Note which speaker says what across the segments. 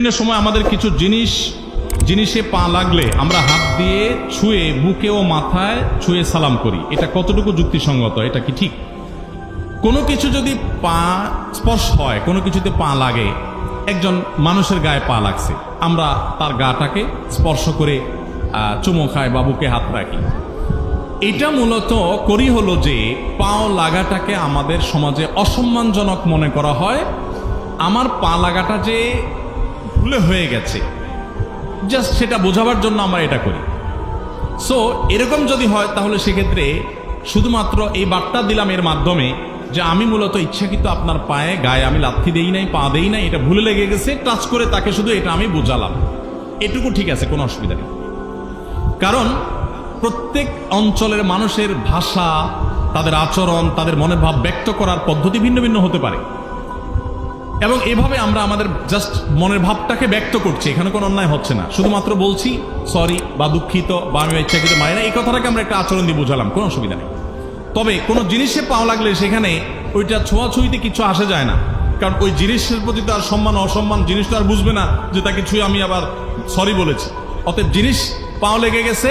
Speaker 1: বিভিন্ন সময় আমাদের কিছু জিনিসে পা লাগলে আমরা হাত দিয়ে ছুঁয়ে বুকে ও মাথায় ছুঁয়ে সালাম করি। এটা কতটুকু যুক্তিসঙ্গত? এটা কি ঠিক? কোনো কিছু যদি পা স্পর্শ হয়, কোনো কিছুতে পা লাগে, একজন মানুষের গায়ে পা লাগছে, আমরা তার গাটাকে স্পর্শ করে চুমো খাই বা বুকে হাত রাখি। এটা মূলত করি হলো যে পাও লাগাটাকে আমাদের সমাজে অসম্মানজনক মনে করা হয়। আমার পা লাগাটা যে ভুলে হয়ে গেছে, জাস্ট সেটা বোঝাবার জন্য আমরা এটা করি। সো এরকম যদি হয় তাহলে সেক্ষেত্রে শুধুমাত্র এই বার্তা দিলাম এর মাধ্যমে যে আমি মূলত ইচ্ছাকৃত আপনার পায়ে গায়ে আমি লাথি দেই নাই, পা দেই নাই, এটা ভুলে লেগে গেছে, টাচ করে তাকে শুধু এটা আমি বোঝালাম, এটুকু ঠিক আছে, কোনো অসুবিধা নেই। কারণ প্রত্যেক অঞ্চলের মানুষের ভাষা, তাদের আচরণ, তাদের মনের ভাব ব্যক্ত করার পদ্ধতি ভিন্ন ভিন্ন হতে পারে, এবং এভাবে আমরা আমাদের জাস্ট মনের ভাবটাকে ব্যক্ত করছি, এখানে কোনো অন্যায় হচ্ছে না। শুধুমাত্র বলছি সরি বা দুঃখিত বা আমি ইচ্ছাকৃত মানি না, এই কথাটাকে আমরা একটা আচরণ দিয়ে বোঝালাম, কোনো অসুবিধা নেই। তবে কোনো জিনিসে পাও লাগলে সেখানে ওইটা ছোঁয়াছুঁইতে কিছু আসে যায় না, কারণ ওই জিনিসের প্রতি তো আর সম্মান অসম্মান জিনিসটা আর বুঝবে না যে তাকে ছুঁয়ে আমি আবার সরি বলেছি। অতএব জিনিস পাও লেগে গেছে,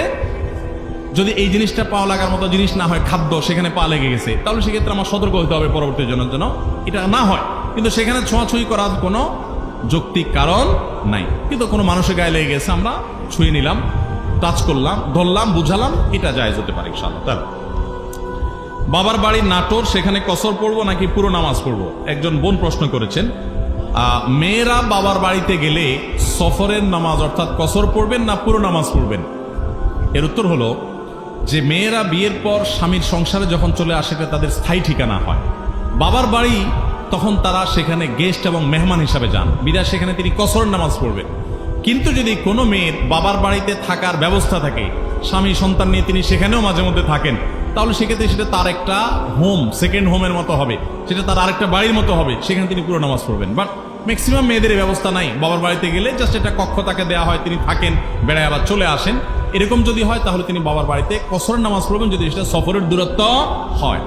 Speaker 1: যদি এই জিনিসটা পাও লাগার মতো জিনিস না হয়, খাদ্য, সেখানে পা লেগে গেছে, তাহলে সেক্ষেত্রে আমার সতর্ক হতে হবে পরবর্তী জনের জন্য এটা না হয়। কিন্তু সেখানে ছোঁয়াছুঁই করার কোনো যৌক্তিক কারণ নাই। কিন্তু কোনো মানুষের গায়ে লেগে গেছে, আমরা ছুঁয়ে নিলাম, টাচ করলাম, ধরলাম, বুঝালাম, এটা জায়েজ হতে পারে ইনশাআল্লাহ। তাহলে বাবার বাড়ি নাটোর, সেখানে কসর পড়বো নাকি পুরো নামাজ পড়বো? একজন বোন প্রশ্ন করেছেন, মেয়েরা বাবার বাড়িতে গেলে সফরের নামাজ অর্থাৎ কসর পড়বেন না পুরো নামাজ পড়বেন? এর উত্তর হলো যে মেয়েরা বিয়ের পর স্বামীর সংসারে যখন চলে আসে এটা তাদের স্থায়ী ঠিকানা হয়। বাবার বাড়ি তখন তারা সেখানে গেস্ট এবং মেহমান হিসাবে যান, বিদায় সেখানে তিনি কসর নামাজ পড়বেন। কিন্তু যদি কোনো মেয়ের বাবার বাড়িতে থাকার ব্যবস্থা থাকে, স্বামী সন্তান নিয়ে তিনি সেখানেও মাঝে মধ্যে থাকেন, তাহলে সেক্ষেত্রে সেটা তার একটা হোম, সেকেন্ড হোমের মতো হবে, সেটা তার আরেকটা বাড়ির মতো হবে, সেখানে তিনি পুরো নামাজ পড়বেন। বাট ম্যাক্সিমাম মেয়েদের এই ব্যবস্থা নাই। বাবার বাড়িতে গেলে জাস্ট একটা কক্ষ তাকে দেওয়া হয়, তিনি থাকেন, বেড়ায় আবার চলে আসেন। এরকম যদি হয় তাহলে তিনি বাবার বাড়িতে কসরের নামাজ পড়বেন, যদি সেটা সফরের দূরত্ব হয়।